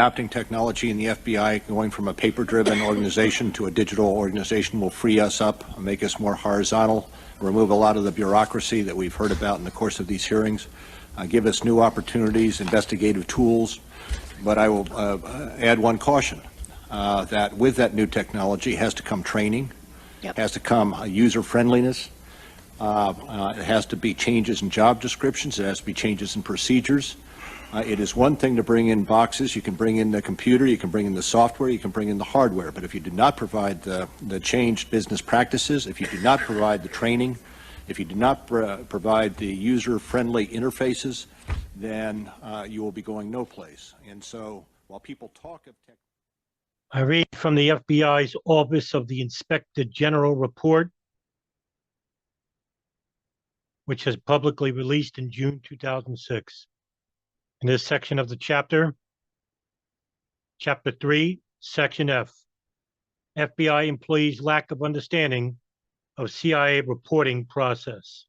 adopting technology in the FBI, going from a paper-driven organization to a digital organization, will free us up, make us more horizontal, remove a lot of the bureaucracy that we've heard about in the course of these hearings, give us new opportunities, investigative tools. But I will add one caution, that with that new technology has to come training, has to come user-friendliness, it has to be changes in job descriptions, it has to be changes in procedures. It is one thing to bring in boxes. You can bring in the computer, you can bring in the software, you can bring in the hardware. But if you do not provide the changed business practices, if you do not provide the training, if you do not provide the user-friendly interfaces, then you will be going no place. And so while people talk of tech... I read from the FBI's Office of the Inspector General report, which was publicly released in June 2006. In this section of the chapter, Chapter 3, Section F, FBI employees' lack of understanding of CIA reporting process.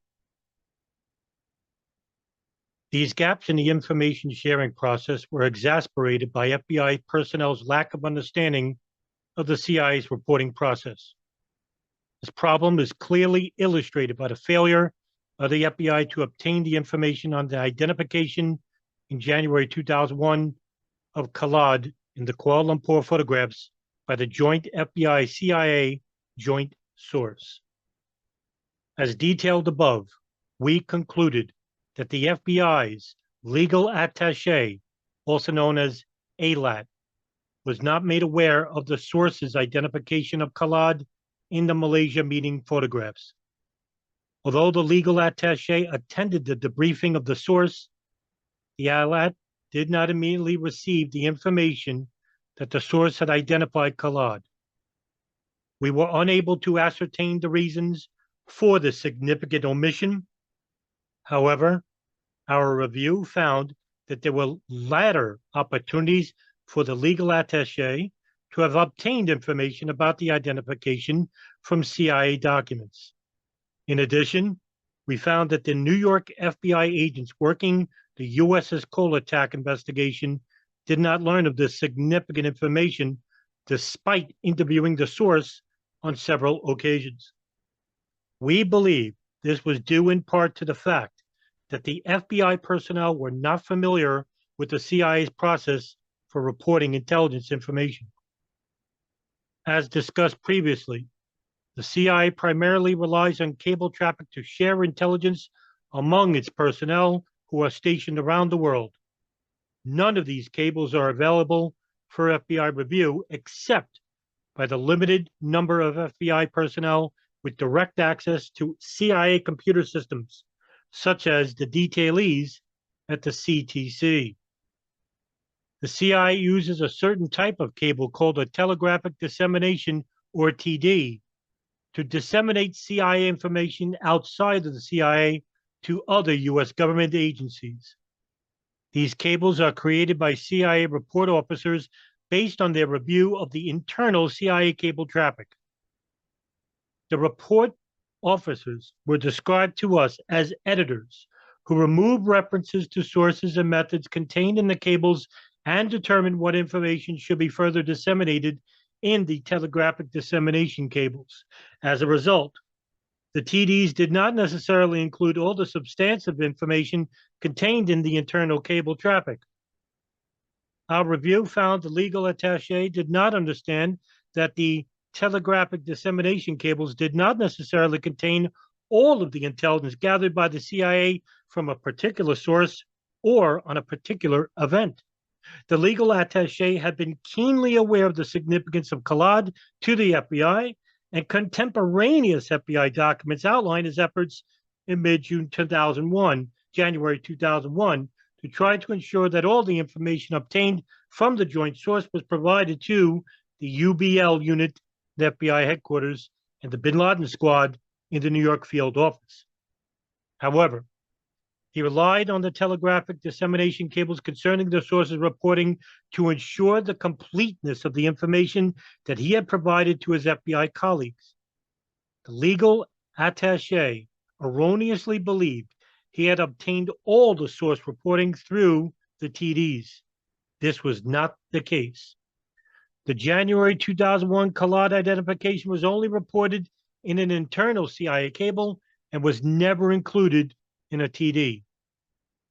These gaps in the information sharing process were exacerbated by FBI personnel's lack of understanding of the CIA's reporting process. This problem is clearly illustrated by the failure of the FBI to obtain the information on the identification in January 2001 of Khalid in the Kuala Lumpur photographs by the joint FBI-CIA joint source. As detailed above, we concluded that the FBI's legal attaché, also known as ALAT, was not made aware of the source's identification of Khalid in the Malaysia meeting photographs. Although the legal attaché attended the debriefing of the source, the ALAT did not immediately receive the information that the source had identified Khalid. We were unable to ascertain the reasons for this significant omission. However, our review found that there were later opportunities for the legal attaché to have obtained information about the identification from CIA documents. In addition, we found that the New York FBI agents working the USS Cole attack investigation did not learn of this significant information despite interviewing the source on several occasions. We believe this was due in part to the fact that the FBI personnel were not familiar with the CIA's process for reporting intelligence information. As discussed previously, the CIA primarily relies on cable traffic to share intelligence among its personnel who are stationed around the world. None of these cables are available for FBI review except by the limited number of FBI personnel with direct access to CIA computer systems, such as the detailees at the CTC. The CIA uses a certain type of cable called a telegraphic dissemination, or TD, to disseminate CIA information outside of the CIA to other U.S. government agencies. These cables are created by CIA report officers based on their review of the internal CIA cable traffic. The report officers were described to us as editors who remove references to sources and methods contained in the cables and determine what information should be further disseminated in the telegraphic dissemination cables. As a result, the TDs did not necessarily include all the substantive information contained in the internal cable traffic. Our review found the legal attaché did not understand that the telegraphic dissemination cables did not necessarily contain all of the intelligence gathered by the CIA from a particular source or on a particular event. The legal attaché had been keenly aware of the significance of Khalid to the FBI, and contemporaneous FBI documents outline his efforts in mid-June 2001, January 2001, to try to ensure that all the information obtained from the joint source was provided to the UBL unit, the FBI headquarters, and the Bin Laden squad in the New York field office. However, he relied on the telegraphic dissemination cables concerning the source's reporting to ensure the completeness of the information that he had provided to his FBI colleagues. The legal attaché erroneously believed he had obtained all the source reporting through the TDs. This was not the case. The January 2001 Collard identification was only reported in an internal CIA cable and was never included in a TD.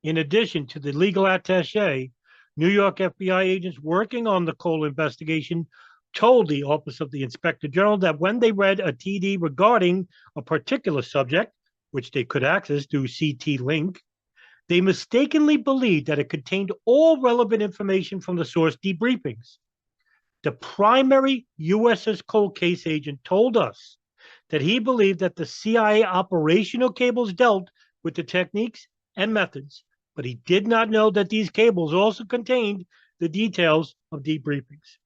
In addition to the legal attaché, New York FBI agents working on the Cole investigation told the Office of the Inspector General that when they read a TD regarding a particular subject, which they could access through CT Link, they mistakenly believed that it contained all relevant information from the source debriefings. The primary USS Cole case agent told us that he believed that the CIA operational cables dealt with the techniques and methods, but he did not know that these cables also contained the details of debriefings.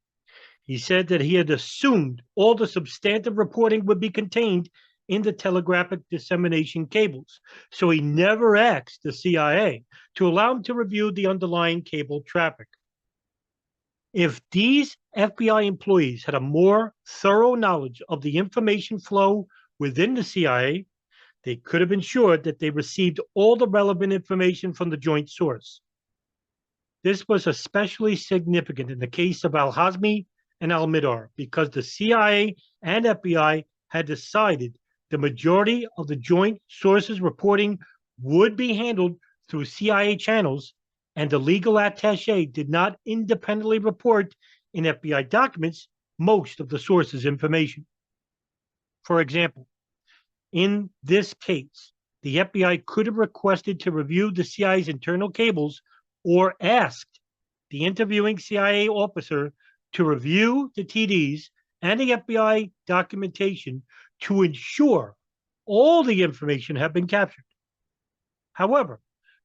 He said that he had assumed all the substantive reporting would be contained in the telegraphic dissemination cables, so he never asked the CIA to allow him to review the underlying cable traffic. If these FBI employees had a more thorough knowledge of the information flow within the CIA, they could have ensured that they received all the relevant information from the joint source. This was especially significant in the case of Al-Hazmi and Al-Midar because the CIA and FBI had decided the majority of the joint sources reporting would be handled through CIA channels, and the legal attaché did not independently report in FBI documents most of the source's information. For example, in this case, the FBI could have requested to review the CIA's internal cables or asked the interviewing CIA officer to review the TDs and the FBI documentation to ensure all the information had been captured. However,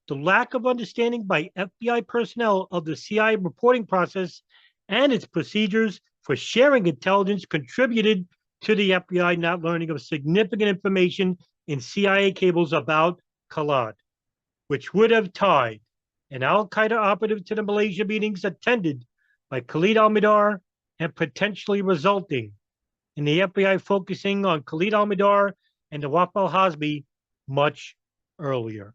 the lack of understanding by FBI personnel of the CIA reporting process and its procedures for sharing intelligence contributed to the FBI not learning of significant information in CIA cables about Collard, which would have tied an Al-Qaeda operative to the Malaysia meetings attended by Khalid al-Midar and potentially resulting in the FBI focusing on Khalid al-Midar and Nawaf al-Hazmi much earlier.